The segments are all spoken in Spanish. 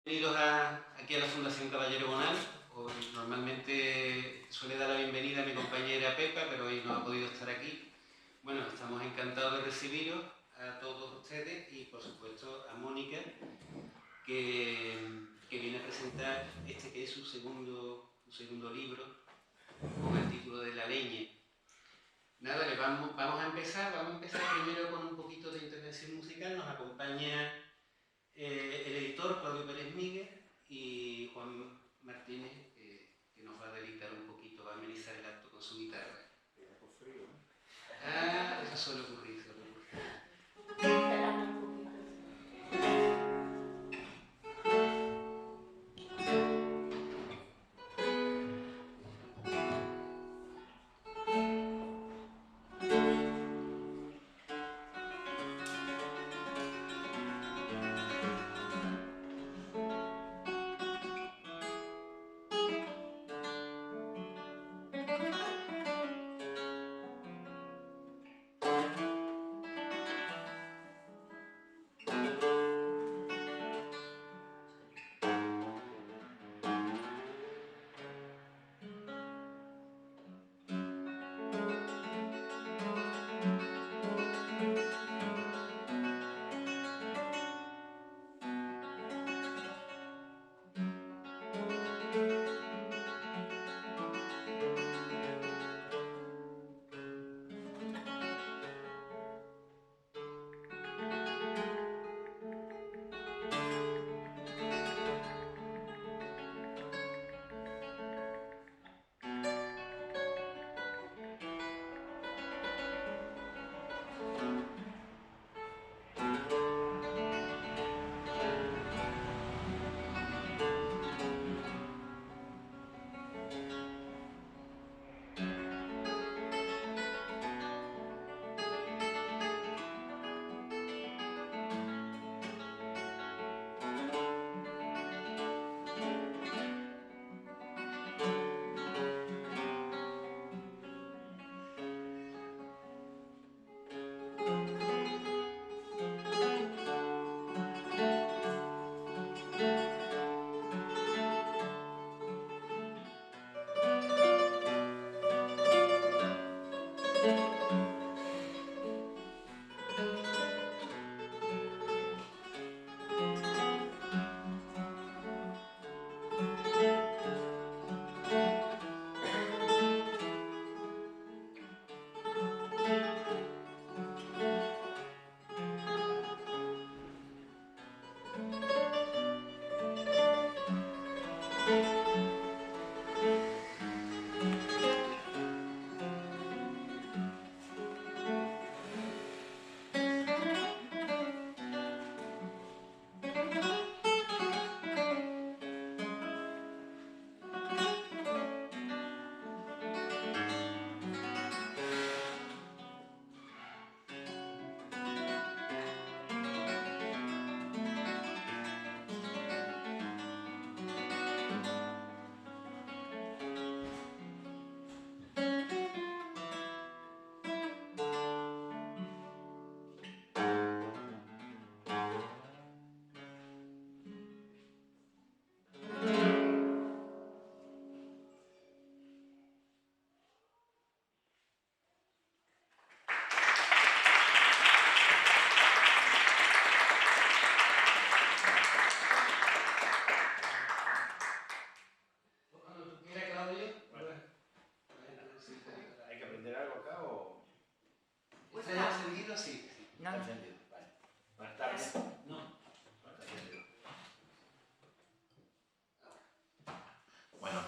Bienvenidos aquí a la Fundación Caballero Bonal. Normalmente suele dar la bienvenida a mi compañera Pepa, pero hoy no ha podido estar aquí. Bueno, estamos encantados de recibiros a todos ustedes y por supuesto a Mónica, que viene a presentar este que es su segundo libro con el título de La Leña. Nada, vamos a empezar primero con un poquito de intervención musical. Nos acompaña el editor Claudio Pérez Míguez y Juan Martínez, que nos va a deleitar un poquito, va a amenizar el acto con su guitarra. Con frío, ¿no? Eso suele ocurrir,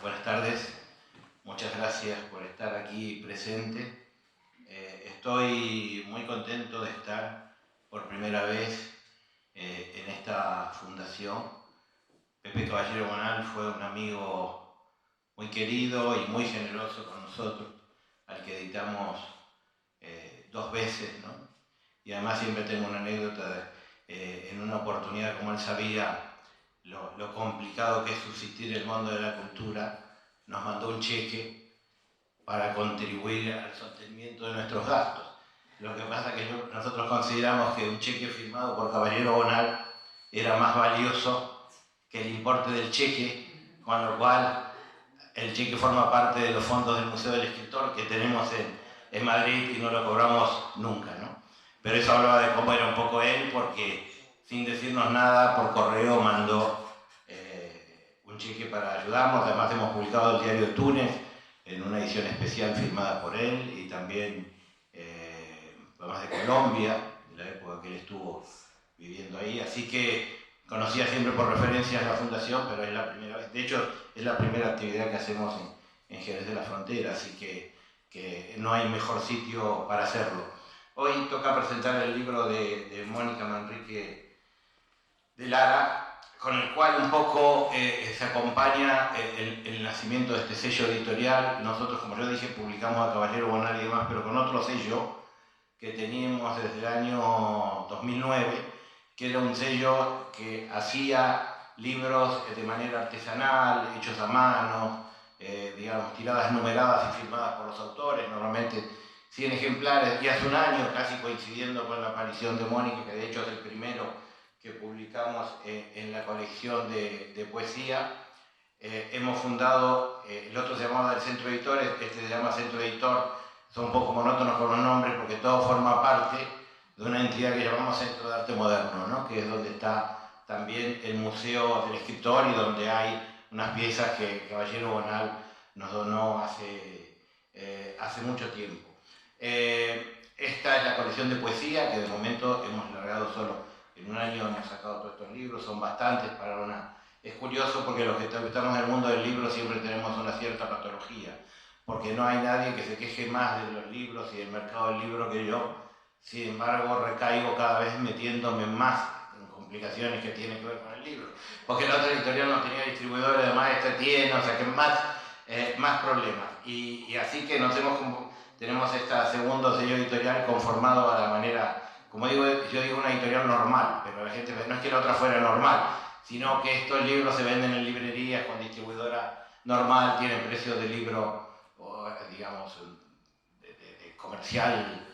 Buenas tardes, muchas gracias por estar aquí presente. Estoy muy contento de estar por primera vez en esta fundación. Pepe Caballero Bonal fue un amigo muy querido y muy generoso con nosotros, al que editamos 2 veces, ¿no? Y además siempre tengo una anécdota en una oportunidad, como él sabía lo complicado que es subsistir el mundo de la cultura, nos mandó un cheque para contribuir al sostenimiento de nuestros gastos. Lo que pasa es que nosotros consideramos que un cheque firmado por Caballero Bonal era más valioso que el importe del cheque, con lo cual el cheque forma parte de los fondos del Museo del Escritor que tenemos en Madrid y no lo cobramos nunca, ¿no? Pero eso hablaba de cómo era un poco él, porque sin decirnos nada, por correo mandó un cheque para ayudarnos. Además hemos publicado el diario de Túnez en una edición especial firmada por él, y también además de Colombia, en la época que él estuvo viviendo ahí. Así que conocía siempre por referencias la fundación, pero es la primera vez. De hecho, es la primera actividad que hacemos en Jerez de la Frontera, así que no hay mejor sitio para hacerlo. Hoy toca presentar el libro de Mónica Manrique de Lara, con el cual un poco se acompaña el nacimiento de este sello editorial. Nosotros, como yo dije, publicamos a Caballero Bonal y demás, pero con otro sello que teníamos desde el año 2009, que era un sello que hacía libros de manera artesanal, hechos a mano, digamos, tiradas numeradas y firmadas por los autores, normalmente 100 ejemplares, y hace un año, casi coincidiendo con la aparición de Mónica, que de hecho es el primero que publicamos en la colección de poesía, hemos fundado, el otro se llamaba el Centro Editor, este se llama Centro Editor. Son un poco monótonos con los nombres porque todo forma parte de una entidad que llamamos Centro de Arte Moderno, ¿no? Que es donde está también el Museo del Escritor y donde hay unas piezas que Caballero Bonal nos donó hace mucho tiempo. Esta es la colección de poesía que de momento hemos largado solo. En un año hemos sacado todos estos libros, son bastantes para una... Es curioso porque los que estamos en el mundo del libro siempre tenemos una cierta patología, porque no hay nadie que se queje más de los libros y del mercado del libro que yo. Sin embargo, recaigo cada vez metiéndome más en complicaciones que tienen que ver con el libro, porque la otra editorial no tenía distribuidores, además esta tiene, o sea que más problemas. Y así que tenemos este segundo sello editorial conformado a la manera... Como digo, yo digo una editorial normal, pero la gente no es que la otra fuera normal, sino que estos libros se venden en librerías con distribuidora normal, tienen precios de libro, digamos, de comercial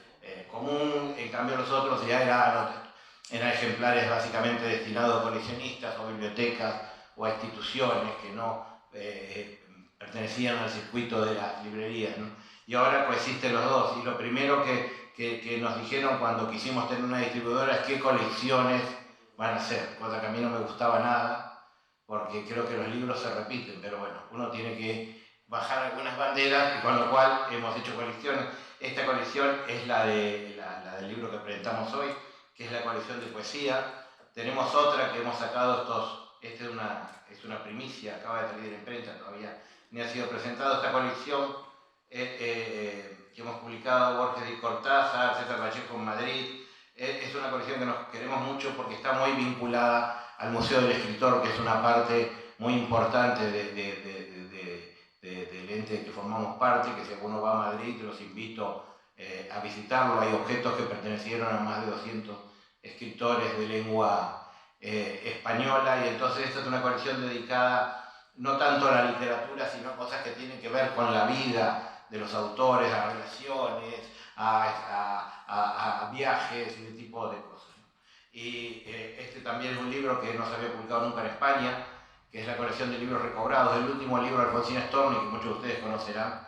común. En cambio los otros ya eran ejemplares básicamente destinados a coleccionistas o bibliotecas o a instituciones que no pertenecían al circuito de las librerías, ¿no? Y ahora coexisten los dos, y lo primero que nos dijeron cuando quisimos tener una distribuidora es qué colecciones van a hacer, cosa que a mí no me gustaba nada, porque creo que los libros se repiten, pero bueno, uno tiene que bajar algunas banderas, y con lo cual hemos hecho colecciones. Esta colección es la del libro que presentamos hoy, que es la colección de poesía. Tenemos otra que hemos sacado esta es una primicia, acaba de salir en imprenta, todavía ni ha sido presentado. Esta colección que hemos publicado Borges y Cortázar, César Vallejo en Madrid, es una colección que nos queremos mucho porque está muy vinculada al Museo del Escritor, que es una parte muy importante del ente que formamos parte, que si alguno va a Madrid los invito a visitarlo. Hay objetos que pertenecieron a más de 200 escritores de lengua española, y entonces esta es una colección dedicada no tanto a la literatura, sino a cosas que tienen que ver con la vida de los autores, a relaciones, a viajes y ese tipo de cosas. Y este también es un libro que no se había publicado nunca en España, que es la colección de libros recobrados, el último libro de Alfonsina Storni, que muchos de ustedes conocerán.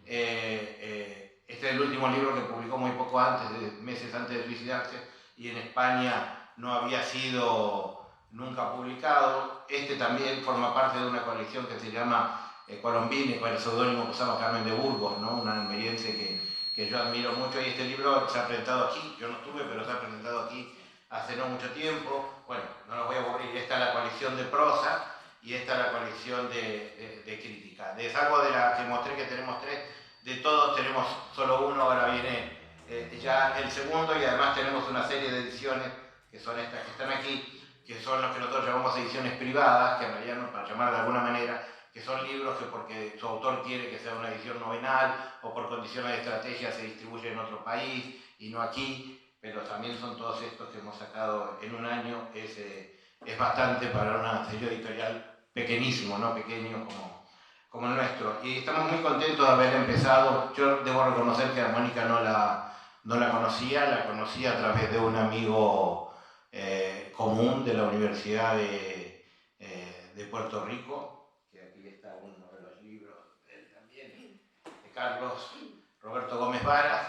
Este es el último libro que publicó muy poco antes, meses antes de suicidarse, y en España no había sido nunca publicado. Este también forma parte de una colección que se llama Colombini, con el seudónimo que usaba Carmen de Burgos, ¿no? Una almeriense que yo admiro mucho, y este libro se ha presentado aquí, yo no estuve, pero se ha presentado aquí hace no mucho tiempo. Bueno, no los voy a aburrir, esta es la colección de prosa y esta es la colección de crítica. De algo de la que mostré que tenemos tres, de todos tenemos solo uno, ahora viene ya el segundo, y además tenemos una serie de ediciones que son estas que están aquí, que son los que nosotros llamamos ediciones privadas, que en realidad no, para llamar de alguna manera, que son libros que porque su autor quiere que sea una edición novenal o por condiciones de estrategia se distribuye en otro país y no aquí, pero también son todos estos que hemos sacado en un año. Es bastante para un sello editorial pequeñísimo, no pequeño como el nuestro. Y estamos muy contentos de haber empezado. Yo debo reconocer que a Mónica no la conocía a través de un amigo común de la Universidad de Puerto Rico, que aquí está uno de los libros de él también, de Carlos Roberto Gómez Varas,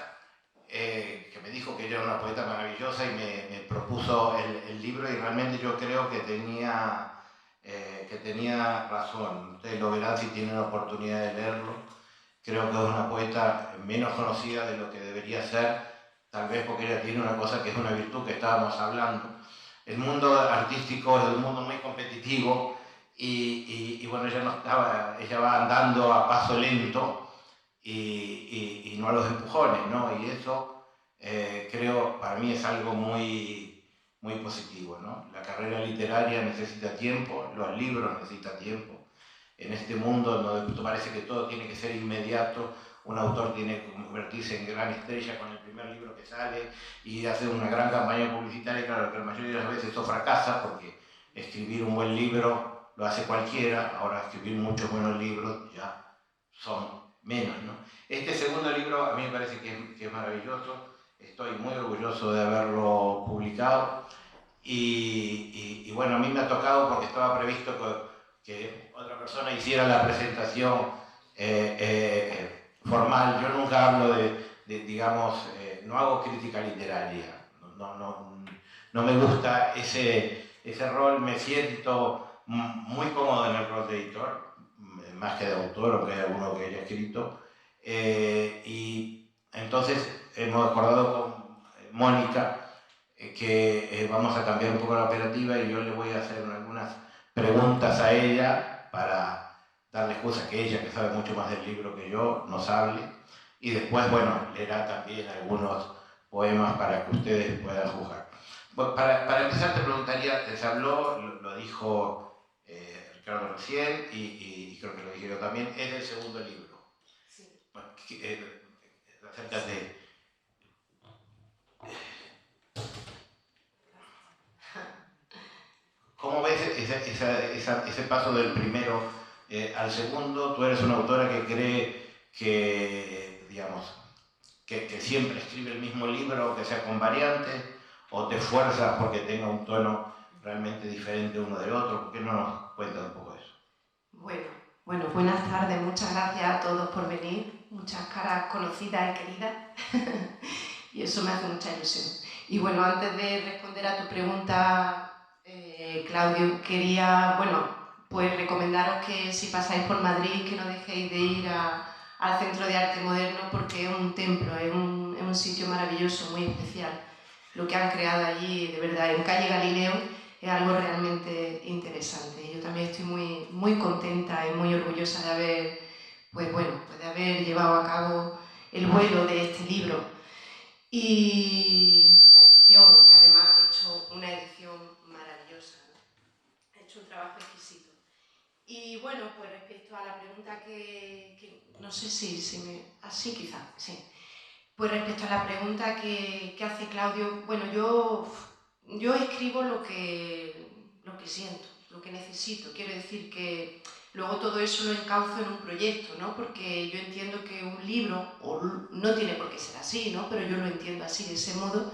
que me dijo que era una poeta maravillosa y me propuso el libro, y realmente yo creo que tenía razón. Ustedes lo verán si tienen la oportunidad de leerlo. Creo que es una poeta menos conocida de lo que debería ser, tal vez porque ella tiene una cosa que es una virtud que estábamos hablando. El mundo artístico es un mundo muy competitivo y bueno, ella va andando a paso lento y no a los empujones, ¿no? Y eso creo para mí es algo muy, muy positivo, ¿no? La carrera literaria necesita tiempo, los libros necesitan tiempo. En este mundo donde parece que todo tiene que ser inmediato, un autor tiene que convertirse en gran estrella con el primer libro que sale y hacer una gran campaña publicitaria. Claro que la mayoría de las veces eso fracasa, porque escribir un buen libro lo hace cualquiera, ahora escribir muchos buenos libros ya son menos, ¿no? Este segundo libro a mí me parece que es maravilloso, estoy muy orgulloso de haberlo publicado y bueno, a mí me ha tocado porque estaba previsto que otra persona hiciera la presentación formal. Yo nunca hablo digamos, no hago crítica literaria, no me gusta ese rol, me siento muy cómodo en el rol de editor, más que de autor, aunque hay alguno que haya escrito, y entonces hemos acordado con Mónica que vamos a cambiar un poco la operativa y yo le voy a hacer algunas preguntas a ella para darle excusa que ella, que sabe mucho más del libro que yo, nos hable, y después, bueno, leerá también algunos poemas para que ustedes puedan juzgar. Bueno, para empezar te preguntaría, les habló, lo dijo Ricardo recién, y creo que lo dije yo también, es el segundo libro. Sí. Bueno, acércate. ¿Cómo ves ese paso del primero al segundo? Tú eres una autora que cree que, digamos, que siempre escribe el mismo libro, que sea con variantes, o te esfuerzas porque tenga un tono realmente diferente uno del otro. ¿Por qué no nos cuentas un poco eso? Bueno, buenas tardes, muchas gracias a todos por venir, muchas caras conocidas y queridas, y eso me hace mucha ilusión. Y bueno, antes de responder a tu pregunta, Claudio, quería, pues recomendaros que si pasáis por Madrid, que no dejéis de ir al Centro de Arte Moderno, porque es un templo, es un sitio maravilloso, muy especial. Lo que han creado allí, de verdad, en calle Galileo, es algo realmente interesante. Yo también estoy muy, muy contenta y muy orgullosa de haber llevado a cabo el vuelo de este libro. Y la edición, que además ha hecho una edición maravillosa, ¿no? Ha hecho un trabajo exquisito. Y bueno, pues respecto a la pregunta que no sé si me... Así quizá, sí. Pues respecto a la pregunta que hace Claudio, bueno, yo escribo lo que siento, lo que necesito. Quiero decir que luego todo eso lo encauzo en un proyecto, ¿no? Porque yo entiendo que un libro, o no tiene por qué ser así, ¿no? Pero yo lo entiendo así, de ese modo,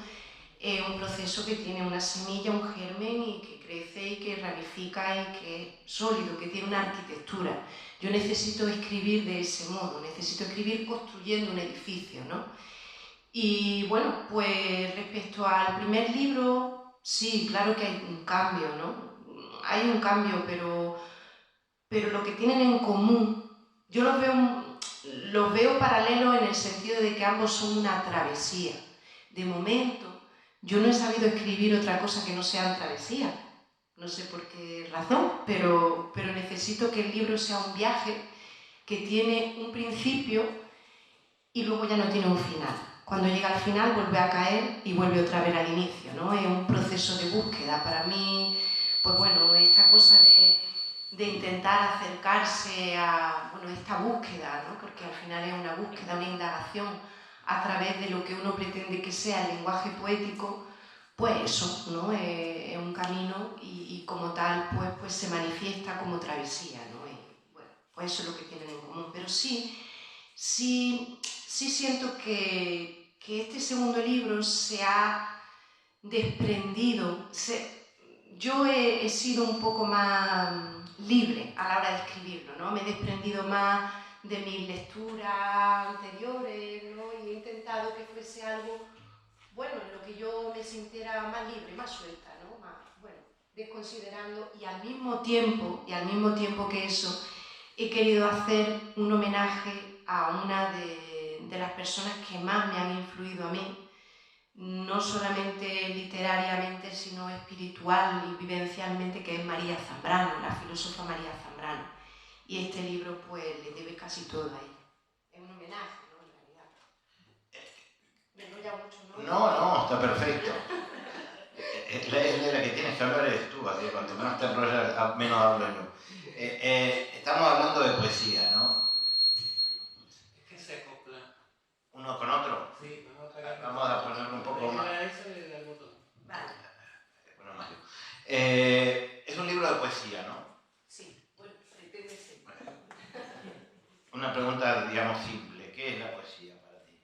es un proceso que tiene una semilla, un germen, y que crece y que ramifica y que es sólido, que tiene una arquitectura. Yo necesito escribir de ese modo, necesito escribir construyendo un edificio, ¿no? Y bueno, pues respecto al primer libro, sí, claro que hay un cambio, ¿no? Hay un cambio, pero lo que tienen en común, yo los veo paralelos en el sentido de que ambos son una travesía. De momento, yo no he sabido escribir otra cosa que no sea travesía. No sé por qué razón, pero necesito que el libro sea un viaje que tiene un principio y luego ya no tiene un final. Cuando llega al final vuelve a caer y vuelve otra vez al inicio, ¿no? Es un proceso de búsqueda. Para mí, pues bueno, esta cosa de intentar acercarse a esta búsqueda, ¿no? Porque al final es una búsqueda, una indagación a través de lo que uno pretende que sea el lenguaje poético, pues eso, ¿no? Es un camino y como tal pues se manifiesta como travesía, ¿no? Y bueno, pues eso es lo que tienen en común. Pero sí siento que este segundo libro se ha desprendido. Yo he sido un poco más libre a la hora de escribirlo, ¿no? Me he desprendido más de mis lecturas anteriores, ¿no? Y he intentado que fuese algo, bueno, en lo que yo me sintiera más libre, más suelta, ¿no? Más, bueno, desconsiderando, y al mismo tiempo que eso, he querido hacer un homenaje a una de las personas que más me han influido a mí, no solamente literariamente, sino espiritual y vivencialmente, que es María Zambrano, la filósofa María Zambrano. Y este libro, pues, le debe casi todo a ella. Es un homenaje, ¿no? En realidad. Me enrolla mucho, ¿no? No, está perfecto. Es de la que tienes que hablar eres tú, así que cuanto más te enrollas, menos hablo yo. Estamos hablando de poesía, ¿no? Es que se acopla. ¿Uno con otro? Sí, vamos a ponerlo un poco más. Eso y le da el botón. Vale. Bueno, Mario. Es un libro de poesía, ¿no? Sí, bueno, pretende ser. Una pregunta, digamos, simple. ¿Qué es la poesía para ti?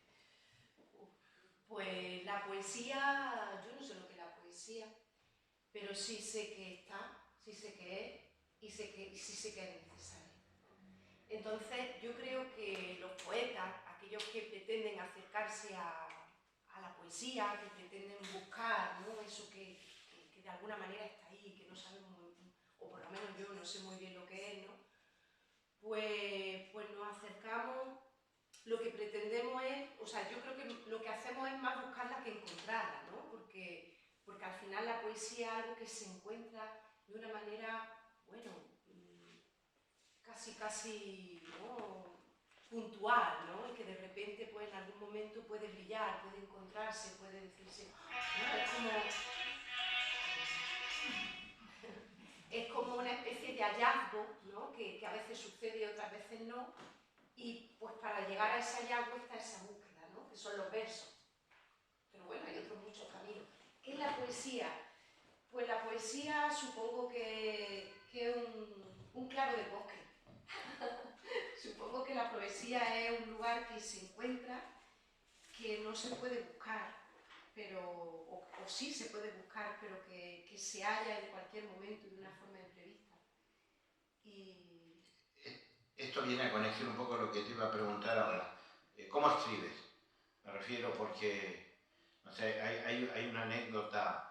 Pues la poesía, yo no sé lo que es la poesía, pero sí sé que está, sí sé que es y sí sé que es necesaria. Entonces, yo creo que los poetas, aquellos que pretenden acercarse a la poesía, que pretenden buscar, ¿no? Eso que de alguna manera está ahí, que no sabemos muy, o por lo menos yo no sé muy bien lo que es, ¿no? Pues nos acercamos, lo que pretendemos es, o sea, yo creo que lo que hacemos es más buscarla que encontrarla, ¿no? Porque al final la poesía es algo que se encuentra de una manera, bueno, casi, ¿no? Puntual, ¿no? Y que de repente, pues en algún momento puede brillar, puede encontrarse, puede decirse, ¿no? Es como una especie de hallazgo, ¿no? Que a veces sucede y otras veces no, y pues para llegar a ese hallazgo está esa búsqueda, ¿no? Que son los versos. Pero bueno, hay otros muchos caminos. ¿Qué es la poesía? Pues la poesía supongo que es un claro de bosque. Supongo que la poesía es un lugar que se encuentra, que no se puede buscar, pero, o sí se puede buscar, pero que se halla en cualquier momento de una forma imprevista. Y... Esto viene a conexión un poco a lo que te iba a preguntar ahora. ¿Cómo escribes? Me refiero porque, no sé, hay una anécdota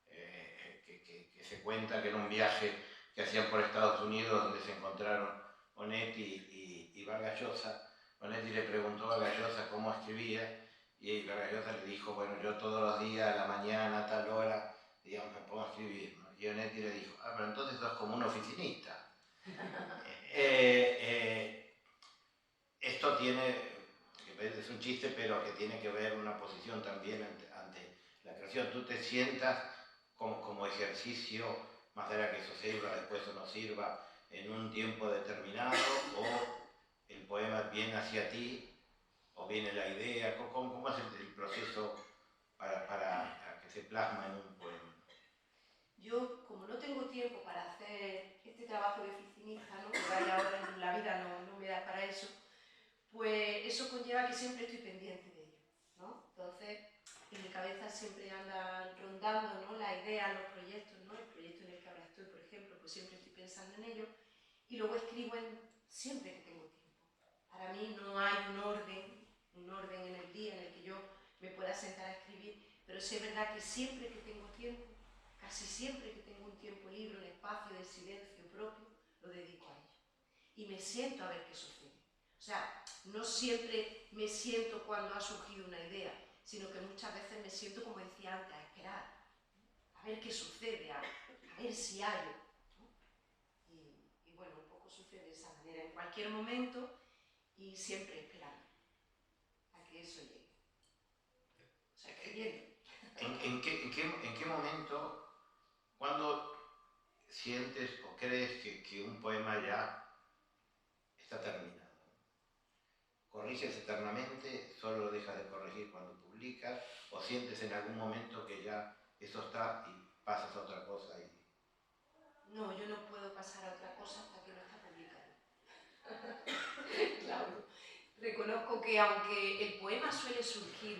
que se cuenta que en un viaje que hacían por Estados Unidos, donde se encontraron Onetti y Vargas Llosa, Onetti le preguntó a Vargas Llosa cómo escribía, y Vargas Llosa le dijo, bueno, yo todos los días, a la mañana, a tal hora, digamos, me pongo a escribir, ¿no? Y Onetti le dijo, pero entonces sos como un oficinista. Esto tiene, es un chiste, pero que tiene que ver una posición también ante la creación. Tú te sientas como ejercicio, más allá que eso sirva, después o no sirva, en un tiempo determinado, o el poema viene hacia ti, o viene la idea. ¿Cómo es el proceso para que se plasma en un poema? Yo, como no tengo tiempo para hacer este trabajo de oficinista, ¿no? Que vaya ahora en la vida no me da para eso, pues eso conlleva que siempre estoy pendiente de ello, ¿no? Entonces, en mi cabeza siempre andan rondando, ¿no? Las ideas, los proyectos, ¿no? El proyecto en el que ahora estoy, por ejemplo, pues siempre estoy pensando en ello y luego escribo siempre que tengo tiempo. Para mí no hay un orden en el día en el que yo me pueda sentar a escribir, pero sí es verdad que siempre que tengo tiempo, casi siempre que tengo un tiempo libre, un espacio de silencio propio, lo dedico a ello. Y me siento a ver qué sucede. O sea, no siempre me siento cuando ha surgido una idea, sino que muchas veces me siento, como decía antes, a esperar, a ver qué sucede, a ver si hay, ¿no? Y bueno, un poco sucede de esa manera, en cualquier momento y siempre esperando a que eso llegue. O sea, creyendo. ¿En qué momento, cuando sientes o crees que un poema ya está terminado? ¿Corriges eternamente? ¿Solo lo dejas de corregir cuando publicas? ¿O sientes en algún momento que ya eso está y pasas a otra cosa? No, yo no puedo pasar a otra cosa hasta que no está publicado. Claro. Reconozco que aunque el poema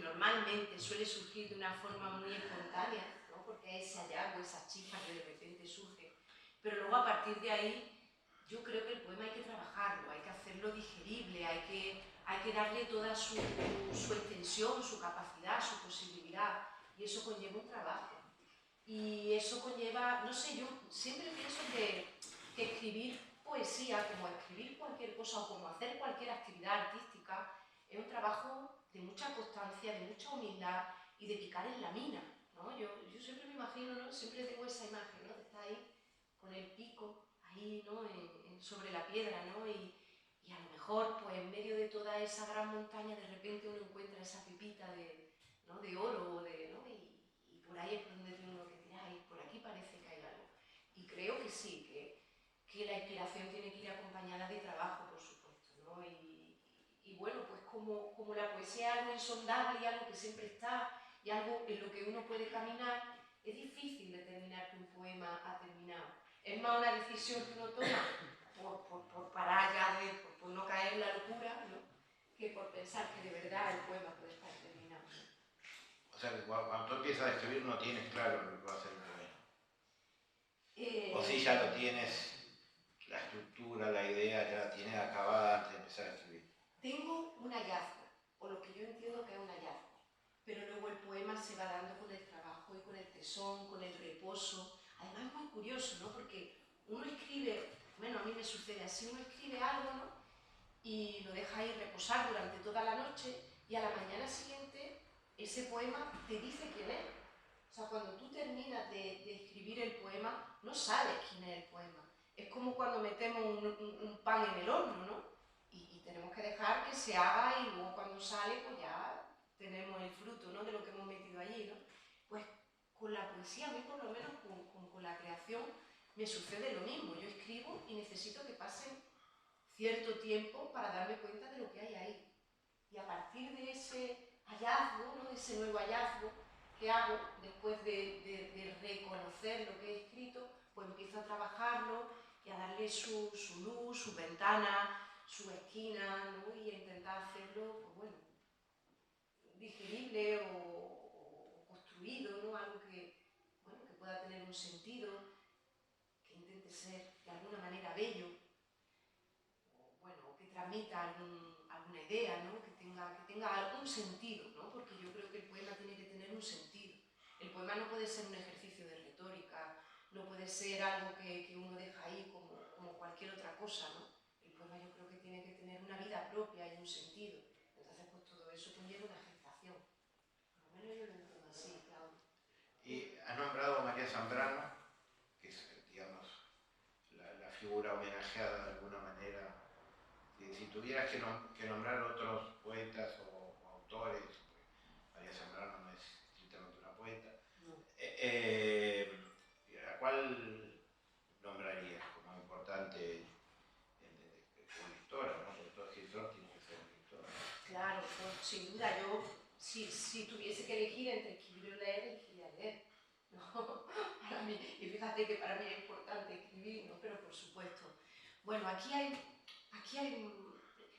normalmente suele surgir de una forma muy espontánea, ¿no? Porque es ese hallazgo, esa chispa que de repente surge, pero luego a partir de ahí yo creo que el poema hay que trabajarlo, hay que hacerlo digerible, hay que darle toda su extensión, su capacidad, su posibilidad, y eso conlleva un trabajo. Y eso conlleva, no sé, yo siempre pienso que escribir poesía, como escribir cualquier cosa o como hacer cualquier actividad artística, es un trabajo de mucha constancia, de mucha humildad y de picar en la mina, ¿no? Yo siempre me imagino, ¿no? Siempre tengo esa imagen, ¿no? De estar ahí con el pico, ahí, ¿no? Sobre la piedra, ¿no? Y a lo mejor, pues en medio de toda esa gran montaña, de repente uno encuentra esa pepita de, ¿no? De oro, ¿no? Y por ahí es por donde tiene uno que tirar, y por aquí parece que hay algo. Y creo que sí, que la inspiración tiene que ir acompañada de trabajo, por supuesto, ¿no? Y bueno, pues como la poesía es algo insondable y algo que siempre está, y algo en lo que uno puede caminar, es difícil determinar que un poema ha terminado. Es más una decisión que uno toma por parar ya, por no caer en la locura, ¿no? Que por pensar que de verdad el poema puede estar terminado. O sea, que cuando tú empiezas a escribir no tienes claro lo que va a ser el poema. O si ya lo tienes, la estructura, la idea, ya la tienes acabada antes de empezar a escribir. Tengo un hallazgo, o lo que yo entiendo que es un hallazgo, pero luego el poema se va dando con el trabajo y con el tesón, con el reposo. Además es muy curioso, ¿no? Porque uno escribe, bueno, a mí me sucede así, uno escribe algo, ¿no? Y lo deja ahí reposar durante toda la noche y a la mañana siguiente ese poema te dice quién es. O sea, cuando tú terminas de escribir el poema, no sabes quién es el poema. Es como cuando metemos un pan en el horno, ¿no? Y tenemos que dejar que se haga y luego cuando sale, pues ya tenemos el fruto, ¿no? De lo que hemos metido allí, ¿no? Pues con la poesía, a mí por lo menos con la creación, me sucede lo mismo. Yo escribo y necesito que pasen cierto tiempo para darme cuenta de lo que hay ahí. Y a partir de ese hallazgo, ¿no? De ese nuevo hallazgo que hago después de reconocer lo que he escrito, pues empiezo a trabajarlo y a darle su luz, su ventana, su esquina, ¿no? Y a intentar hacerlo, pues bueno, digerible o construido, ¿no? Algo que, bueno, que pueda tener un sentido, que intente ser de alguna manera bello, bueno, que transmita alguna idea, ¿no? Que tenga algún sentido, ¿no? Porque yo creo que el poema tiene que tener un sentido. El poema no puede ser un ejercicio de retórica, no puede ser algo que uno deja ahí como cualquier otra cosa, ¿no? El poema yo creo que tiene que tener una vida propia y un sentido. Entonces, pues todo eso conlleva una gestación. Por lo menos yo lo entiendo así, Claudio. Y has nombrado a María Zambrano, que es, digamos, la figura homenajeada de alguna manera. Si tuvieras que nombrar otros poetas o autores, María Zambrano no es estrictamente una poeta, No. ¿A cuál nombrarías como importante como lectora, ¿no? Porque todo escritor tiene que ser un lector. Claro, pues, sin duda, yo si tuviese que elegir entre escribir o leer, elegiría leer. ¿No? Para mí, y fíjate que para mí es importante escribir, ¿no? Pero por supuesto. Bueno, aquí hay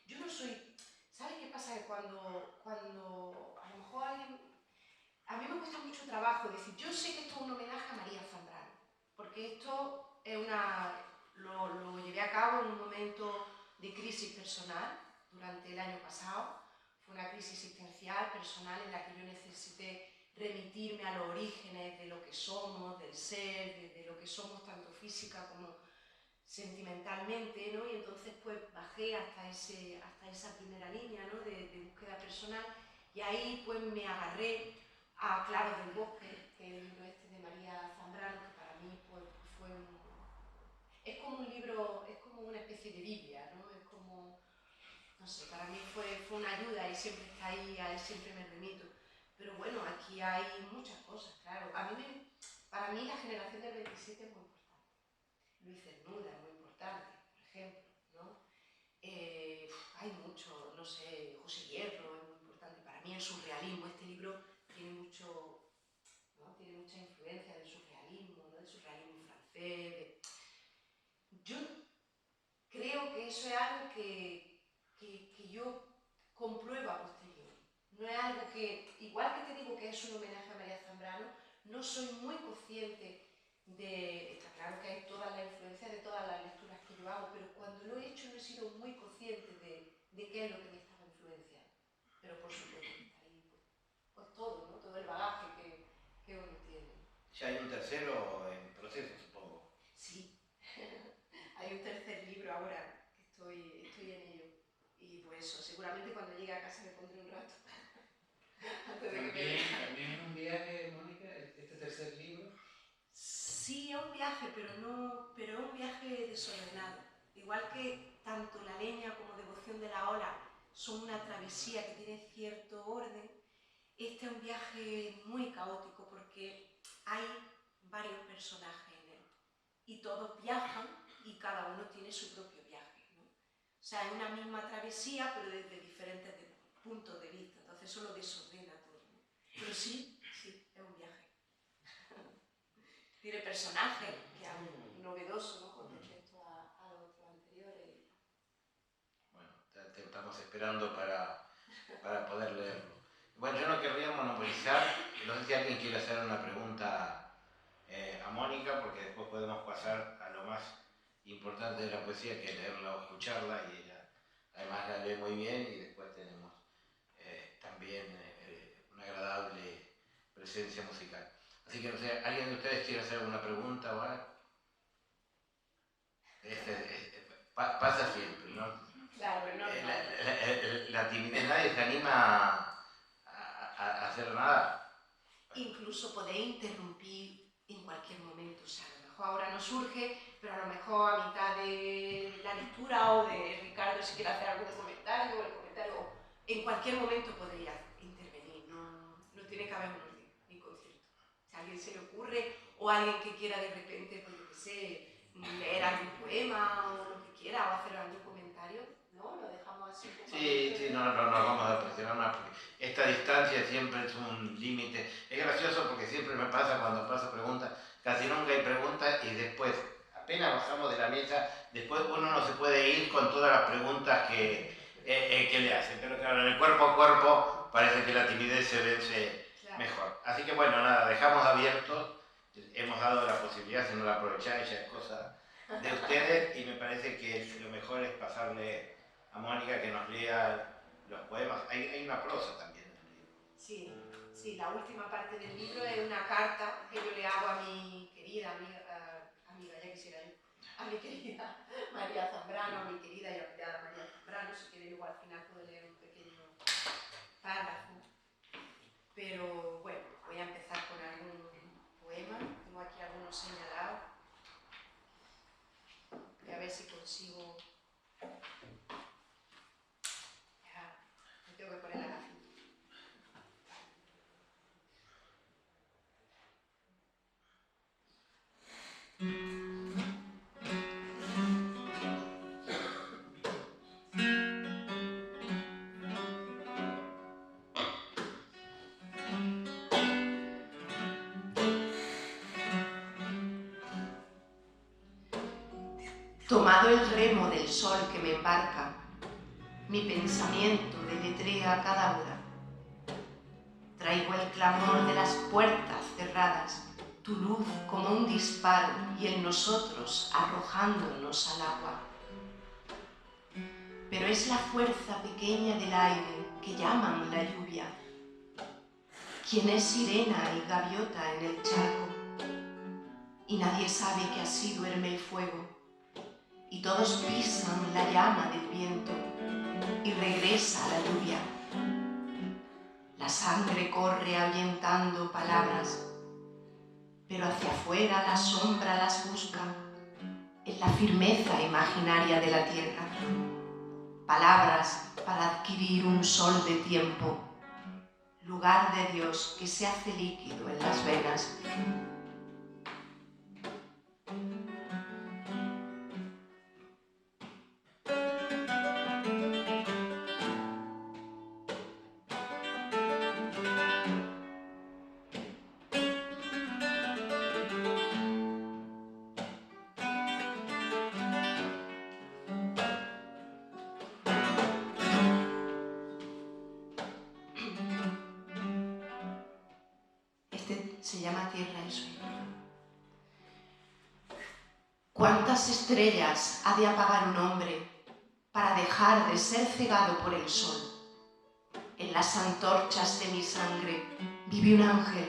yo no soy, ¿sabes qué pasa? Que cuando a lo mejor alguien, a mí me cuesta mucho trabajo decir, yo sé que esto es un homenaje a María Zambrano, porque esto es lo llevé a cabo en un momento de crisis personal durante el año pasado. Fue una crisis existencial, personal, en la que yo necesité remitirme a los orígenes de lo que somos, del ser, de lo que somos tanto física como sentimentalmente, ¿no? Y entonces pues bajé hasta esa primera línea, ¿no? de búsqueda personal, y ahí pues me agarré a Claros del Bosque, que es el libro este de María Zambrano, que para mí pues es como un libro, es como una especie de Biblia, ¿no? Es como, no sé, para mí fue una ayuda y siempre está ahí, a él siempre me remito. Pero bueno, aquí hay muchas cosas, claro. Para mí la generación del 27 es muy importante. Luis Cernuda es muy importante, por ejemplo, ¿no? Hay mucho, no sé, José Hierro es muy importante. Para mí el surrealismo, este libro tiene mucho, ¿no? Tiene mucha influencia del surrealismo, ¿no? Del surrealismo francés. Yo creo que eso es algo que yo compruebo a posteriori. No es algo que, igual que te digo que es un homenaje a María Zambrano, no soy muy consciente está claro que hay toda la influencia de todas las lecturas que yo hago, pero sido muy consciente de qué es lo que me estaba influenciando. Pero por supuesto está ahí pues todo, ¿no? Todo el bagaje que uno tiene. Ya hay un tercero en proceso, supongo. Sí, hay un tercer libro ahora que estoy en ello. Y pues eso, seguramente cuando llegue a casa me pondré un rato. Antes de que ¿También es un viaje, Mónica, este tercer libro? Sí, es un viaje, pero es un viaje desordenado. Igual que tanto La leña como Devoción de la ola son una travesía que tiene cierto orden, este es un viaje muy caótico porque hay varios personajes en él y todos viajan y cada uno tiene su propio viaje, ¿no? O sea, es una misma travesía pero desde diferentes puntos de vista, entonces eso lo desordena todo, ¿no? Pero sí, es un viaje. Tiene personajes que es novedoso, ¿no? Con respecto a los otros anteriores. Bueno, te estamos esperando para poder leerlo. Bueno, yo no querría monopolizar, no sé si alguien quiere hacer una pregunta a Mónica, porque después podemos pasar a lo más importante de la poesía, que es leerla o escucharla, y ella además la lee muy bien, y después tenemos también una agradable presencia musical. Así que, no sé, ¿alguien de ustedes quiere hacer alguna pregunta o algo? Pasa siempre, ¿no? Claro, no. La timidez, nadie se anima a hacer nada. Incluso podéis interrumpir en cualquier momento, o sea, a lo mejor ahora no surge, pero a lo mejor a mitad de la lectura o de Ricardo si quiere hacer algún comentario o el comentario, en cualquier momento podéis intervenir, no tiene que haber un orden ni concierto. Si a alguien se le ocurre o alguien que quiera de repente, pues yo qué sé, leer algún poema o lo que quiera o hacer algún comentario, ¿no? Lo dejamos así como... Sí, no vamos a presionar más, porque esta distancia siempre es un límite. Es gracioso porque siempre me pasa cuando paso preguntas, casi nunca hay preguntas y después, apenas bajamos de la mesa, después uno no se puede ir con todas las preguntas que le hacen. Pero claro, en el cuerpo a cuerpo parece que la timidez se vence mejor. Así que bueno, nada, dejamos abierto, hemos dado la posibilidad, si no la aprovecháis ya es cosa de ustedes, y me parece que lo mejor es pasarle a Mónica que nos lea los poemas. Hay una prosa también en el libro. Sí, la última parte del libro es una carta que yo le hago a mi querida amiga, ya quisiera yo, a mi querida María Zambrano, a mi querida y apreciada María Zambrano. Si quiere luego al final puedo leer un pequeño párrafo. Pero bueno, voy a empezar con algún poema. Tengo aquí algunos señalados. Voy a ver si consigo... Me tengo que poner la gafita. Tomado el remo del sol que me embarca, mi pensamiento deletrea cada hora. Traigo el clamor de las puertas cerradas, tu luz como un disparo y en nosotros arrojándonos al agua. Pero es la fuerza pequeña del aire que llaman la lluvia, quien es sirena y gaviota en el charco, y nadie sabe que así duerme el fuego. Y todos pisan la llama del viento y regresa la lluvia. La sangre corre ahuyentando palabras, pero hacia afuera la sombra las busca en la firmeza imaginaria de la tierra. Palabras para adquirir un sol de tiempo, lugar de Dios que se hace líquido en las venas. Se llama Tierra y Sueño. ¿Cuántas estrellas ha de apagar un hombre para dejar de ser cegado por el sol. En las antorchas de mi sangre vive un ángel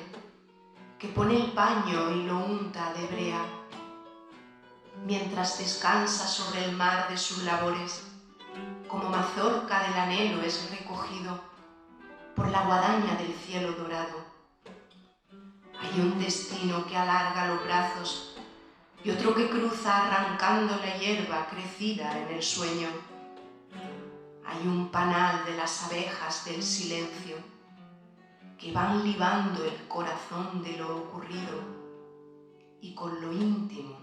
que pone el paño y lo unta de brea. Mientras descansa sobre el mar de sus labores, como mazorca del anhelo es recogido por la guadaña del cielo dorado. Hay un destino que alarga los brazos y otro que cruza arrancando la hierba crecida en el sueño. Hay un panal de las abejas del silencio que van libando el corazón de lo ocurrido y con lo íntimo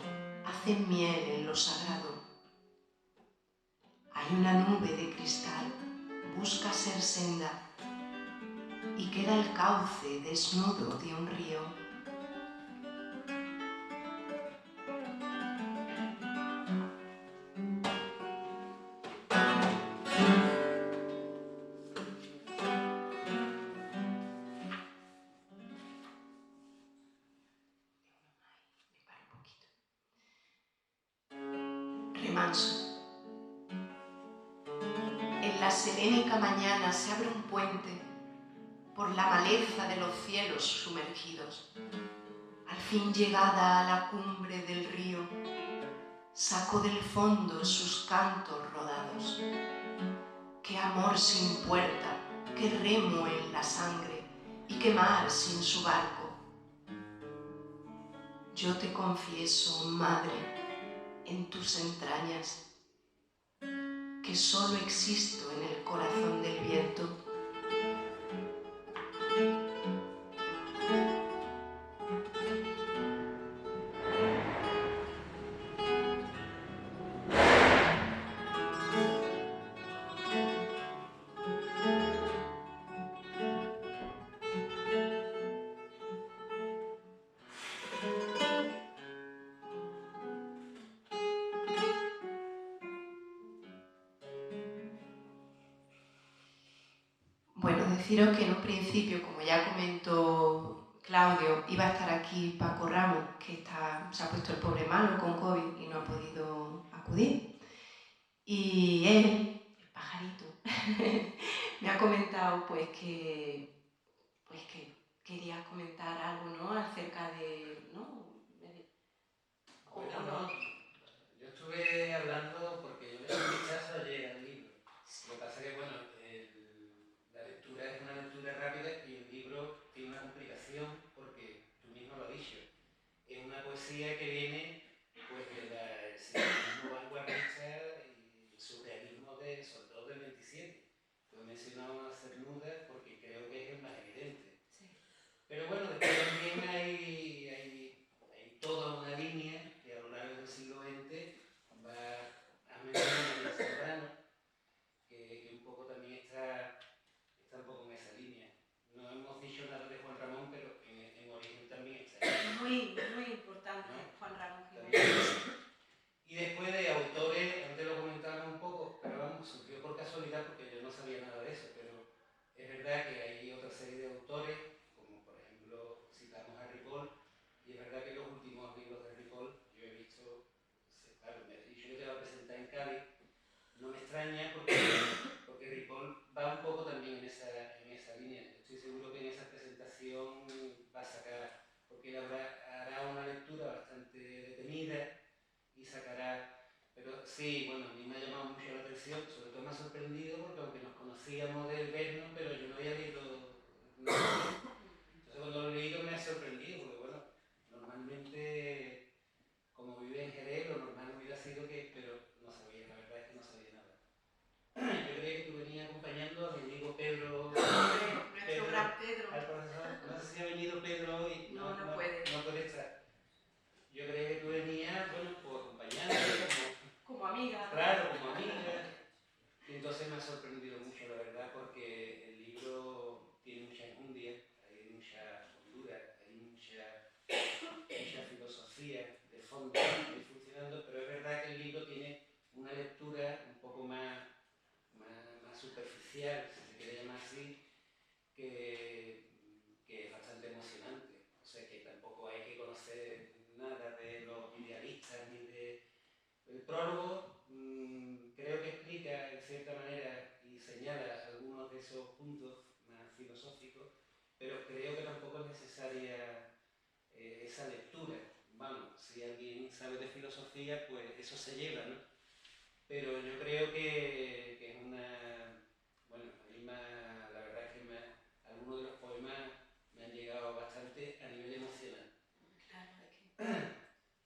hacen miel en lo sagrado. Hay una nube de cristal, busca ser senda y queda el cauce desnudo de un río. Remanso. En la serénica mañana se abre un puente por la maleza de los cielos sumergidos. Al fin llegada a la cumbre del río, sacó del fondo sus cantos rodados. Qué amor sin puerta, qué remo en la sangre y qué mar sin su barco. Yo te confieso, madre, en tus entrañas, que solo existo en el corazón del viento. Bueno, deciros que en un principio, como ya comentó Claudio, iba a estar aquí Paco Ramos, que se ha puesto el pobre malo con COVID y no ha podido acudir. Y él, el pajarito, me ha comentado pues que quería comentar algo, ¿no? Acerca de, ¿no? Bueno, no. Yo estuve hablando porque yo le di un vistazo ayer al libro. Lo que pasa es que, bueno, la lectura es una lectura rápida y el libro tiene una complicación porque tú mismo lo has dicho. Es una poesía que viene pues del surrealismo vanguardista y el surrealismo sobre todo del 27. Lo he mencionado a Cernuda porque creo que es el más evidente. Sí. Pero bueno, después también hay toda una línea que a lo largo del siglo XX va a mencionar a Serrano, que un poco también está un poco en esa línea. No hemos dicho nada de Juan Ramón, pero en origen también está. Muy, muy importante, ¿no? Juan Ramón. Y después de autores, antes lo comentábamos un poco, pero vamos, surgió por casualidad porque yo no sabía nada de eso, pero es verdad que hay otra serie de autores, como por ejemplo citamos a Ripoll, y es verdad que los últimos libros de Ripoll yo he visto, claro, me he dicho que te va a presentar en Cádiz, no me extraña porque Ripoll va un poco también en esa línea. Estoy seguro que en esa presentación va a sacar, porque él hará una lectura bastante detenida y sacará, pero sí, bueno, a mí me ha llamado mucho la atención, sobre todo me ha sorprendido porque aunque nos conocíamos del verno, pero yo no había leído nada. Entonces cuando lo he leído me ha sorprendido, porque bueno, normalmente como vive en Jerez, lo normal hubiera sido que, pero no sabía, la verdad es que no sabía nada. Yo creía que tú venías acompañando a mi amigo Pedro, nuestro gran Pedro. al profesor, no sé si ha venido Pedro hoy, No puede. No puede estar. Yo creía que tú venías, bueno, pues acompañando, como amiga. Claro, como amiga. Y entonces me ha sorprendido mucho, la verdad, porque el libro tiene mucha enjundia, hay mucha hondura, hay mucha filosofía de fondo ahí funcionando, pero es verdad que el libro tiene una lectura un poco más superficial, si se quiere llamar así, que es bastante emocionante. O sea que tampoco hay que conocer nada de los idealistas ni de... El prólogo creo que explica sabes de filosofía, pues eso se lleva, ¿no? Pero yo creo que es una... Bueno, a mí la verdad es que algunos de los poemas me han llegado bastante a nivel emocional. Claro,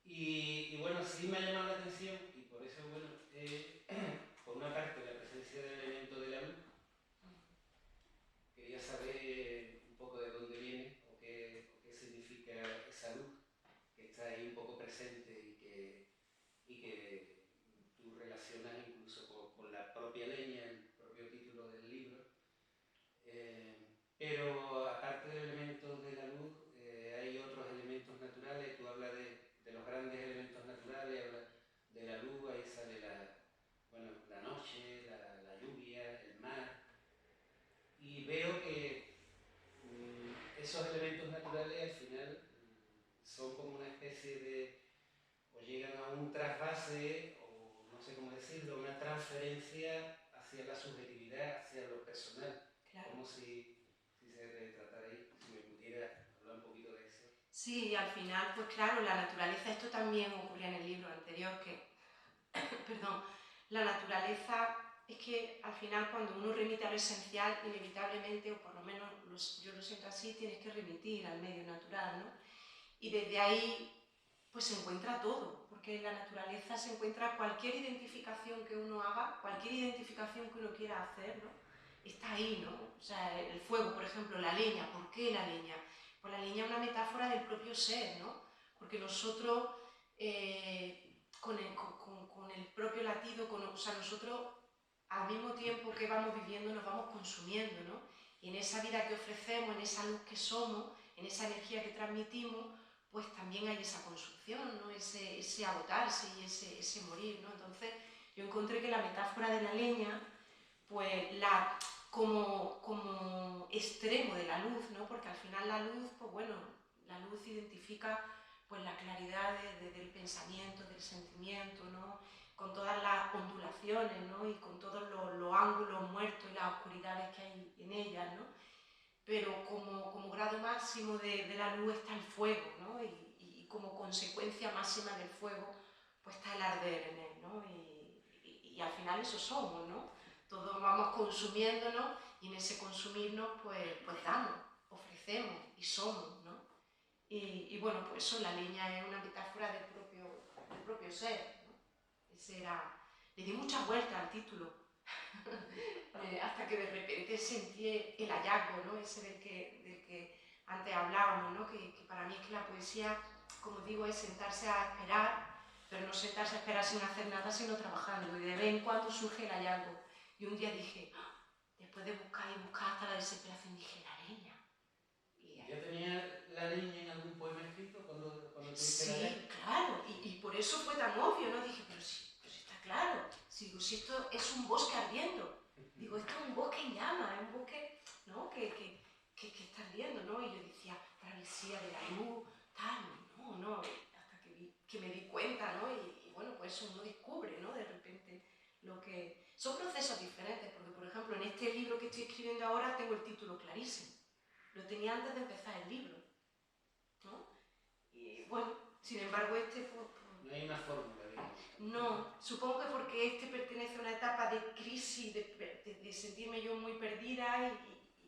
Y bueno, sí me ha llamado la atención, y por eso, bueno, por una parte la presencia del elemento de la luz. Quería saber un poco de dónde viene o qué significa esa luz que está ahí un poco presente y que tú relacionas incluso con la propia leña, el propio título del libro. Pero aparte del elemento de la luz, hay otros elementos naturales. Tú hablas de los grandes elementos naturales, hablas de la luz, ahí sale la noche, la lluvia, el mar. Y veo que esos elementos naturales al final son como una especie de, o llegan a un trasvase, o no sé cómo decirlo, una transferencia hacia la subjetividad, hacia lo personal. Claro. Como si se retratara ahí, si me pudiera hablar un poquito de eso. Sí, al final, pues claro, la naturaleza, esto también ocurría en el libro anterior, que, perdón, la naturaleza es que al final cuando uno remite a lo esencial, inevitablemente, o por lo menos yo lo siento así, tienes que remitir al medio natural, ¿no? Y desde ahí pues se encuentra todo, porque en la naturaleza se encuentra cualquier identificación que uno haga, cualquier identificación que uno quiera hacer, ¿no? Está ahí, ¿no? O sea, el fuego, por ejemplo, la leña, ¿por qué la leña? Pues la leña es una metáfora del propio ser, ¿no? Porque nosotros, con el propio latido, o sea, nosotros al mismo tiempo que vamos viviendo nos vamos consumiendo, ¿no? Y en esa vida que ofrecemos, en esa luz que somos, en esa energía que transmitimos, pues también hay esa consumción, ¿no? Ese agotarse y ese morir, ¿no? Entonces yo encontré que la metáfora de la leña, pues como extremo de la luz, ¿no? Porque al final la luz, pues bueno, la luz identifica pues la claridad del pensamiento, del sentimiento, ¿no? Con todas las ondulaciones, ¿no? Y con todos los ángulos muertos y las oscuridades que hay en ellas, ¿no? Pero como grado máximo de la luz está el fuego, ¿no? Y como consecuencia máxima del fuego, pues está el arder en él, ¿no? Y al final eso somos, ¿no? Todos vamos consumiéndonos y en ese consumirnos pues damos, ofrecemos y somos, ¿no? Y bueno, pues eso, la leña es una metáfora del propio ser, ¿no? Le di muchas vueltas al título. Hasta que de repente sentí el hallazgo, ¿no? Ese del que antes hablábamos, ¿no? Que para mí es que la poesía, como digo, es sentarse a esperar, pero no sentarse a esperar sin hacer nada, sino trabajando. Y de vez en cuando surge el hallazgo. Y un día dije, después de buscar y buscar hasta la desesperación, dije, la leña. ¿Ya tenía la leña en algún poema escrito cuando tuviste la leña? Sí, claro. Y por eso fue tan obvio, ¿no? Dije, pero sí está claro. Si esto es un bosque ardiendo. Digo, esto es un bosque en llamas, es un bosque, ¿no? que está ardiendo, ¿no? Y yo decía, travesía de la luz, tal, no, hasta que me di cuenta, ¿no? Y bueno, pues eso uno descubre, ¿no? De repente lo que... Son procesos diferentes, porque por ejemplo en este libro que estoy escribiendo ahora tengo el título clarísimo. Lo tenía antes de empezar el libro, ¿no? Y bueno, sin embargo este fue... No hay una fórmula, digamos. No, supongo que porque este pertenece a una etapa de crisis, de sentirme yo muy perdida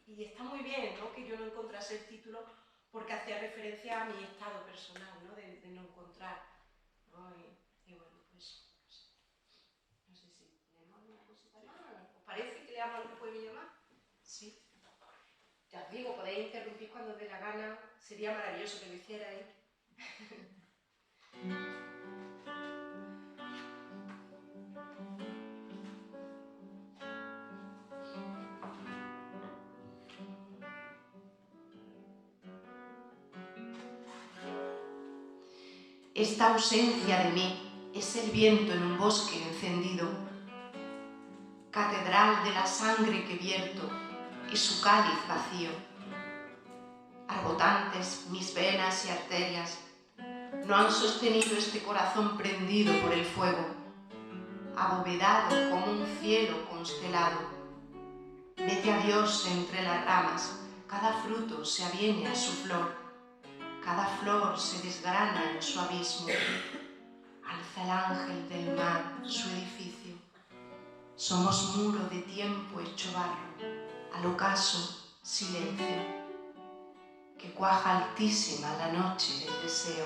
y está muy bien, ¿no? Que yo no encontrase el título porque hacía referencia a mi estado personal, ¿no? De no encontrar, ¿no? Y bueno, pues no sé si leemos alguna cosita más. ¿Os parece que leamos algún poemillo más? Sí. Ya os digo, podéis interrumpir cuando os dé la gana, sería maravilloso que lo hicierais. Esta ausencia de mí es el viento en un bosque encendido, catedral de la sangre que vierto y su cáliz vacío. Arbotantes mis venas y arterias no han sostenido este corazón prendido por el fuego, abovedado como un cielo constelado. Vete a Dios entre las ramas, cada fruto se aviene a su flor, cada flor se desgrana en su abismo. alza el ángel del mar su edificio. Somos muro de tiempo hecho barro, al ocaso silencio, que cuaja altísima la noche del deseo.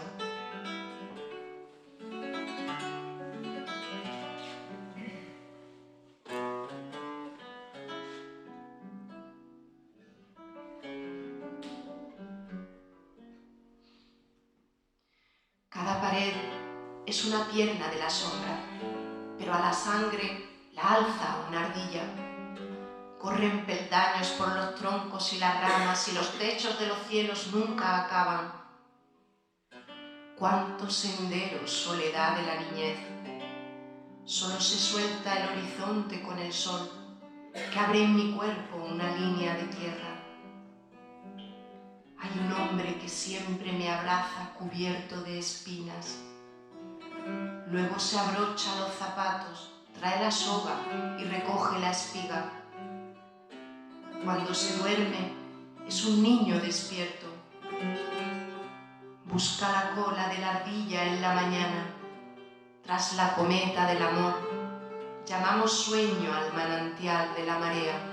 Cada pared es una pierna de la sombra, pero a la sangre la alza una ardilla. Corren peldaños por los troncos y las ramas y los techos de los cielos nunca acaban. Cuántos senderos, soledad de la niñez. Solo se suelta el horizonte con el sol, que abre en mi cuerpo una línea de tierra. Hay un hombre que siempre me abraza cubierto de espinas. Luego se abrocha los zapatos, trae la soga y recoge la espiga. Cuando se duerme es un niño despierto. Busca la cola de la ardilla en la mañana. Tras la cometa del amor, llamamos sueño al manantial de la marea.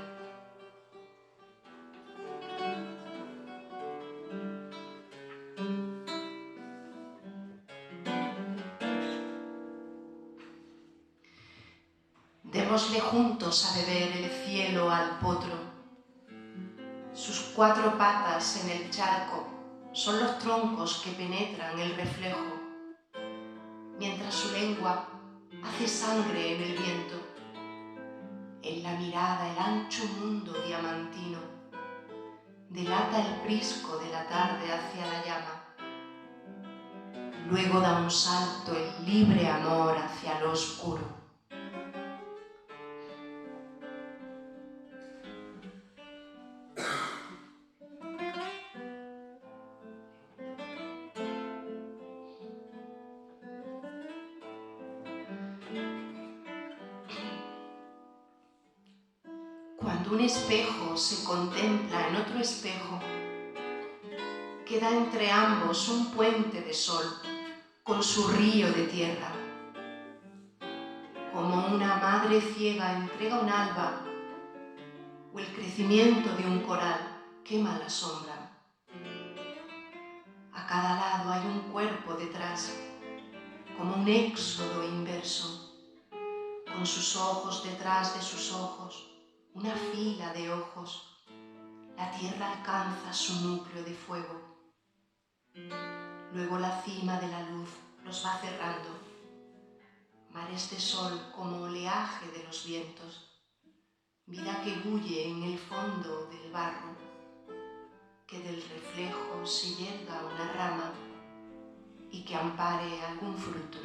Démosle juntos a beber el cielo al potro. Sus 4 patas en el charco son los troncos que penetran el reflejo, mientras su lengua hace sangre en el viento. En la mirada el ancho mundo diamantino delata el prisco de la tarde hacia la llama. Luego da un salto el libre amor hacia lo oscuro. Cuando un espejo se contempla en otro espejo, queda entre ambos un puente de sol con su río de tierra. Como una madre ciega entrega un alba, o el crecimiento de un coral quema la sombra. A cada lado hay un cuerpo detrás, como un éxodo inverso, con sus ojos detrás de sus ojos, una fila de ojos. La tierra alcanza su núcleo de fuego. Luego la cima de la luz los va cerrando. Mares de sol como oleaje de los vientos. Vida que bulle en el fondo del barro, que del reflejo se yerga una rama y que ampare algún fruto.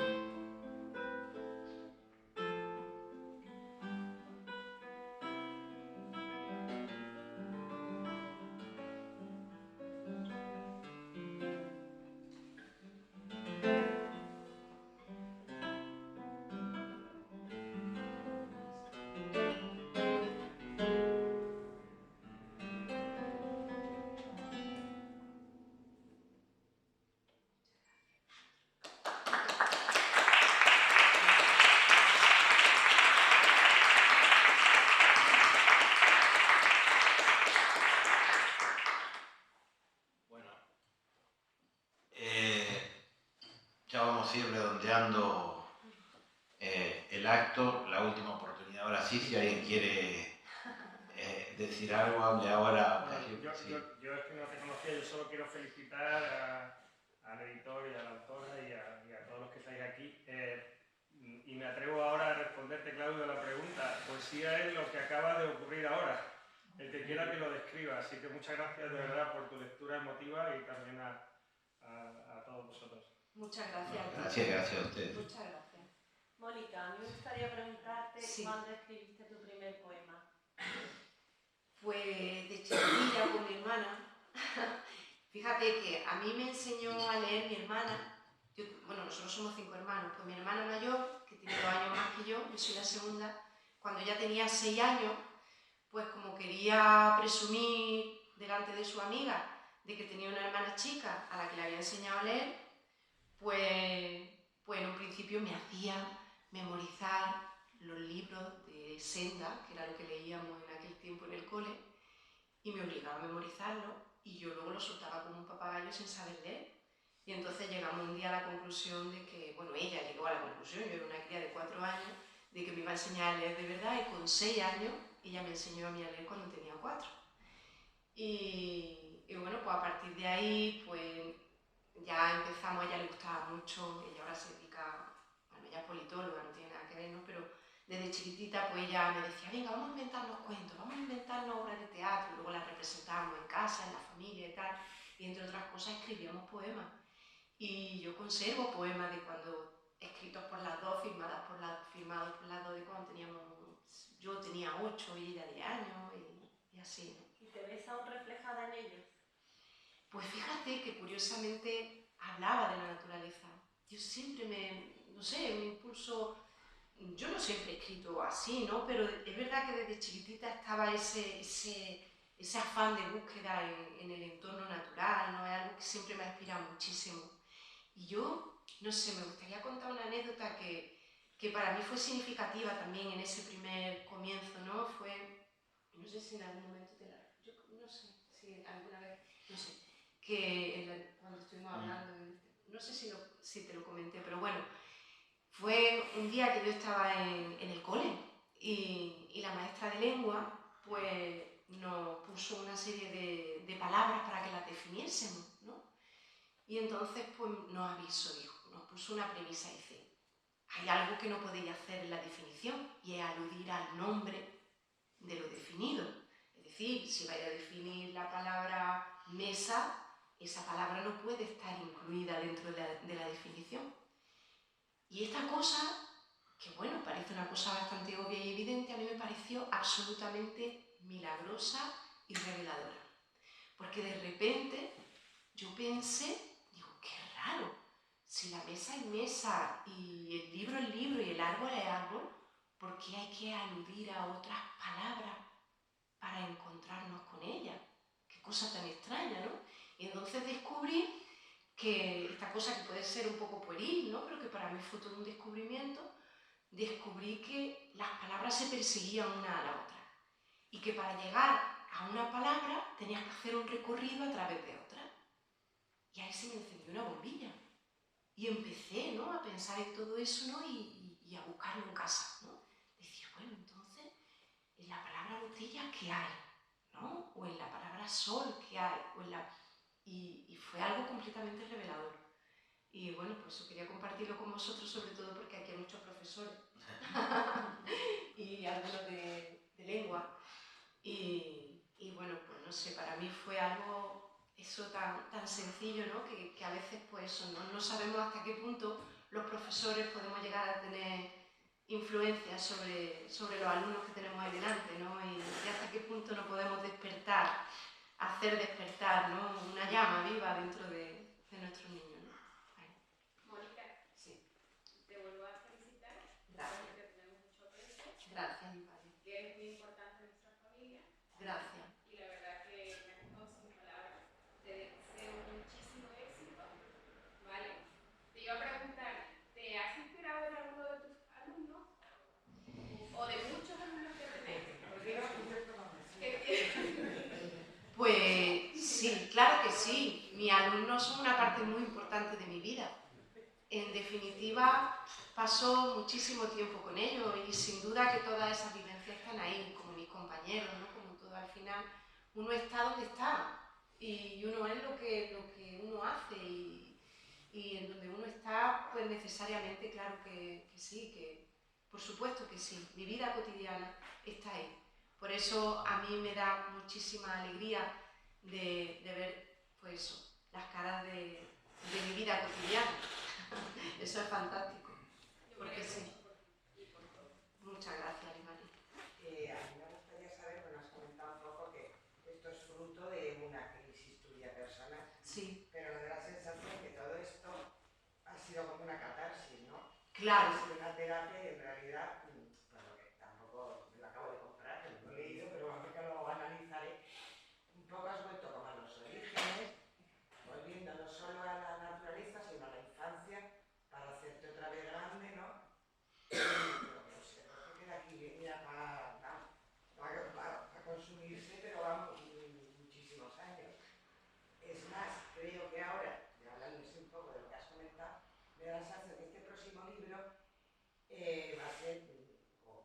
Ya vamos a ir redondeando el acto, la última oportunidad. Ahora sí, si alguien quiere decir algo, hable ahora. Bueno, Sí. yo es que no te conocía, yo solo quiero felicitar al editor y a la autora y a todos los que estáis aquí. Y me atrevo ahora a responderte, Claudio, la pregunta. Poesía es lo que acaba de ocurrir ahora. El que quiera que lo describa. Así que muchas gracias de verdad por tu lectura emotiva y también a todos vosotros. Muchas gracias. Gracias a ustedes. Muchas gracias. Mónica, a mí me gustaría preguntarte Sí. cuándo escribiste tu primer poema. Fue de chiquilla con mi hermana. Fíjate que a mí me enseñó a leer mi hermana. Bueno, nosotros somos 5 hermanos. Pues mi hermana mayor, que tiene 2 años más que yo soy la segunda, cuando ya tenía 6 años, pues como quería presumir delante de su amiga de que tenía una hermana chica a la que le había enseñado a leer, pues pues en un principio me hacía memorizar los libros de Senda, que era lo que leíamos en aquel tiempo en el cole, y me obligaba a memorizarlo, y yo luego lo soltaba como un papagayo sin saber leer. Y entonces llegamos un día a la conclusión de que, bueno, ella llegó a la conclusión, yo era una cría de 4 años, de que me iba a enseñar a leer de verdad, y con 6 años ella me enseñó a mí a leer cuando tenía 4. Y bueno, pues a partir de ahí, pues ya empezamos, a ella le gustaba mucho, ella ahora se dedica, bueno, ella es politóloga, no tiene nada que ver, ¿no? Pero desde chiquitita, pues ella me decía, venga, vamos a inventarnos cuentos, vamos a inventarnos obras de teatro, luego las representábamos en casa, en la familia y tal, y entre otras cosas escribíamos poemas. Y yo conservo poemas de cuando, escritos por las dos, firmados por las dos, de cuando yo tenía 8 y ella 10 años, y así, ¿no? ¿Y te ves aún reflejada en ellos? Pues fíjate que curiosamente hablaba de la naturaleza. Yo siempre no sé, un impulso, yo no siempre he escrito así, ¿no? Pero es verdad que desde chiquitita estaba ese afán de búsqueda en el entorno natural, ¿no? Es algo que siempre me ha inspirado muchísimo. Y yo, no sé, me gustaría contar una anécdota que para mí fue significativa también en ese primer comienzo, ¿no? No sé si en algún momento yo no sé si alguna vez, no sé, que cuando estuvimos hablando, no sé si te lo comenté, pero bueno, fue un día que yo estaba en el cole y la maestra de lengua pues nos puso una serie de palabras para que las definiésemos, ¿no? Y entonces pues nos avisó, nos puso una premisa, dice, hay algo que no podéis hacer en la definición y es aludir al nombre de lo definido. Es decir, si vais a definir la palabra mesa, esa palabra no puede estar incluida dentro de la definición. Y esta cosa, que bueno, parece una cosa bastante obvia y evidente, a mí me pareció absolutamente milagrosa y reveladora. Porque de repente yo pensé, digo, qué raro, si la mesa es mesa y el libro es libro y el árbol es árbol, ¿por qué hay que aludir a otras palabras para encontrarnos con ella? Qué cosa tan extraña, ¿no? Y entonces descubrí que esta cosa que puede ser un poco pueril, ¿no? Pero que para mí fue todo un descubrimiento, descubrí que las palabras se perseguían una a la otra y que para llegar a una palabra tenías que hacer un recorrido a través de otra. Y ahí se me encendió una bombilla y empecé, ¿no?, a pensar en todo eso, ¿no?, y a buscarlo en casa, ¿no? Decir, bueno, entonces, en la palabra botella, ¿qué hay?, ¿no? O en la palabra sol, ¿qué hay? Y fue algo completamente revelador. Y bueno, pues eso quería compartirlo con vosotros, sobre todo porque aquí hay muchos profesores y algunos de lengua. Y bueno, pues no sé, para mí fue algo eso tan sencillo, ¿no? Que a veces pues eso, no sabemos hasta qué punto los profesores podemos llegar a tener influencia sobre los alumnos que tenemos ahí delante, ¿no? Y hasta qué punto no podemos despertar, hacer despertar, ¿no?, una llama viva dentro de nuestros niños, ¿no? Mónica, Sí. te vuelvo a felicitar. Gracias. Porque tenemos mucho aprecio. Gracias, mi padre. Que eres muy importante en nuestra familia. Gracias. Y la verdad que me has dejado sin palabras. Te deseo muchísimo éxito. Vale. Te iba a preguntar, ¿te has inspirado en alguno de tus alumnos? ¿O de muchos alumnos que tenés? Pues sí, claro que sí. Mis alumnos son una parte muy importante de mi vida. En definitiva, paso muchísimo tiempo con ellos y sin duda que todas esas vivencias están ahí, como mis compañeros, ¿no? Como todo, al final, uno está donde está y uno es lo que uno hace y en donde uno está, pues necesariamente, claro que sí, que por supuesto que sí, mi vida cotidiana está ahí. Por eso a mí me da muchísima alegría de ver, pues eso, las caras de mi vida cotidiana. Eso es fantástico, porque sí. Muchas gracias, Limari. A mí me gustaría saber, bueno, has comentado un poco que esto es fruto de una crisis tuya personal, Sí, pero me da la sensación que todo esto ha sido como una catarsis, ¿no? claro. Ha sido una terapia y en realidad, bueno, que tampoco me lo acabo de comprar, que no lo he leído, pero bueno, que lo analizaré. Un poco has vuelto como a los orígenes, volviendo no solo a la naturaleza, sino a la infancia, para hacerte otra va a ser, o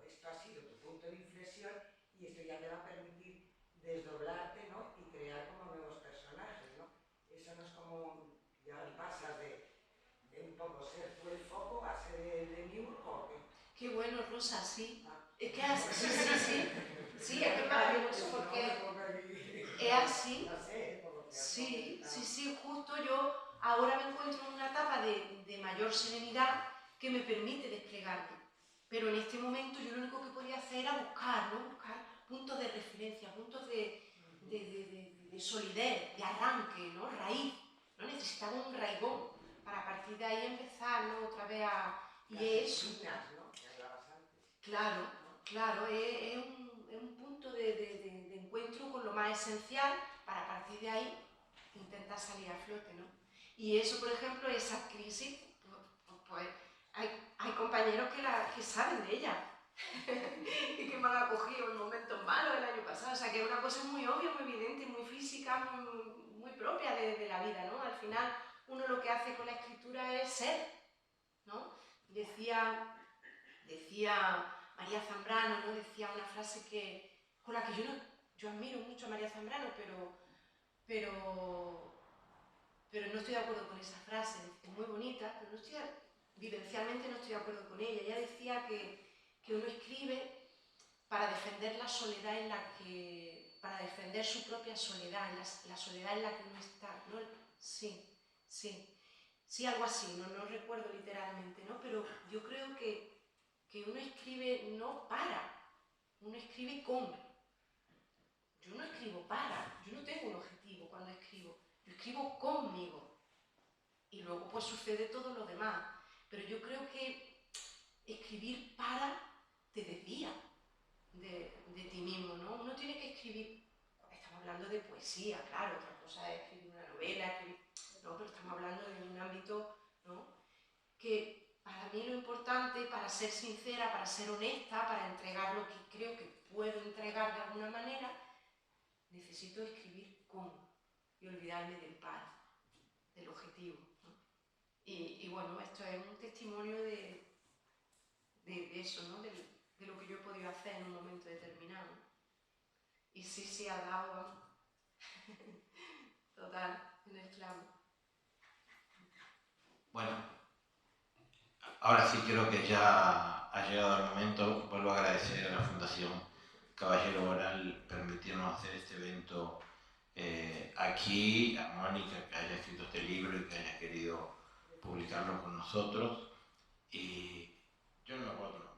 esto ha sido tu punto de inflexión y esto ya te va a permitir desdoblarte, ¿no? Y crear como nuevos personajes, ¿no? Eso no es como, ya pasas de un poco ser tú el foco a ser el Miur, ¿o qué? Qué bueno, Rosa, sí. Es que así, sí. Sí, es que es maravilloso porque es así. Sí, justo yo ahora me encuentro en una etapa de mayor serenidad que me permite desplegarme. Pero en este momento yo lo único que podía hacer era buscar, ¿no? Buscar puntos de referencia, puntos de solidez, de arranque, ¿no? Raíz. ¿No? Necesitaba un raigón para a partir de ahí empezar, ¿no? Otra vez a... Y eso... ¿no? Que hablabas antes. Claro, es un punto de encuentro con lo más esencial para a partir de ahí intentar salir a flote, ¿no? Y eso, por ejemplo, esa crisis, pues hay compañeros que saben de ella y que me han acogido en momentos malos el año pasado, o sea que es una cosa muy obvia, muy evidente, muy física, muy propia de la vida, ¿no? Al final uno lo que hace con la escritura es ser, ¿no? Decía María Zambrano, ¿no? Decía una frase con la que yo admiro mucho a María Zambrano, pero no estoy de acuerdo con esa frase, es muy bonita, pero vivencialmente no estoy de acuerdo con ella. Ella decía que uno escribe para defender la soledad para defender su propia soledad, la soledad en la que uno está, ¿no? Sí, algo así, no recuerdo literalmente, ¿no? Pero yo creo que uno escribe no para, uno escribe con. Yo no escribo para, yo no tengo un objetivo cuando escribo, yo escribo conmigo. Y luego pues sucede todo lo demás. Pero yo creo que escribir para te desvía de ti mismo, ¿no? Uno tiene que escribir, estamos hablando de poesía, claro, otra cosa es escribir una novela, no, pero estamos hablando de un ámbito, ¿no? Que para mí lo importante, para ser sincera, para ser honesta, para entregar lo que creo que puedo entregar de alguna manera, necesito escribir con y olvidarme del para, del objetivo, ¿no? Y bueno, esto es un testimonio de eso, ¿no? De lo que yo he podido hacer en un momento determinado. Y sí, ha dado total, en el clavo. Bueno, ahora sí creo que ya ha llegado el momento. Vuelvo a agradecer a la Fundación Caballero Bonal permitirnos hacer este evento aquí, a Mónica que haya escrito este libro y que haya querido publicarlo con nosotros. Y yo no me acuerdo tu nombre.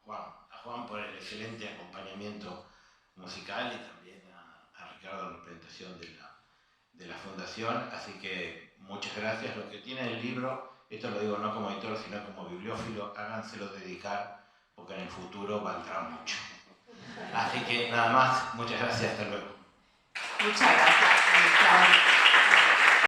A Juan por el excelente acompañamiento musical y también a Ricardo en la presentación de la Fundación. Así que muchas gracias. Los que tienen el libro, esto lo digo no como editor, sino como bibliófilo, háganselo dedicar, porque en el futuro valdrá mucho. Así que nada más, muchas gracias, hasta luego. Muchas gracias.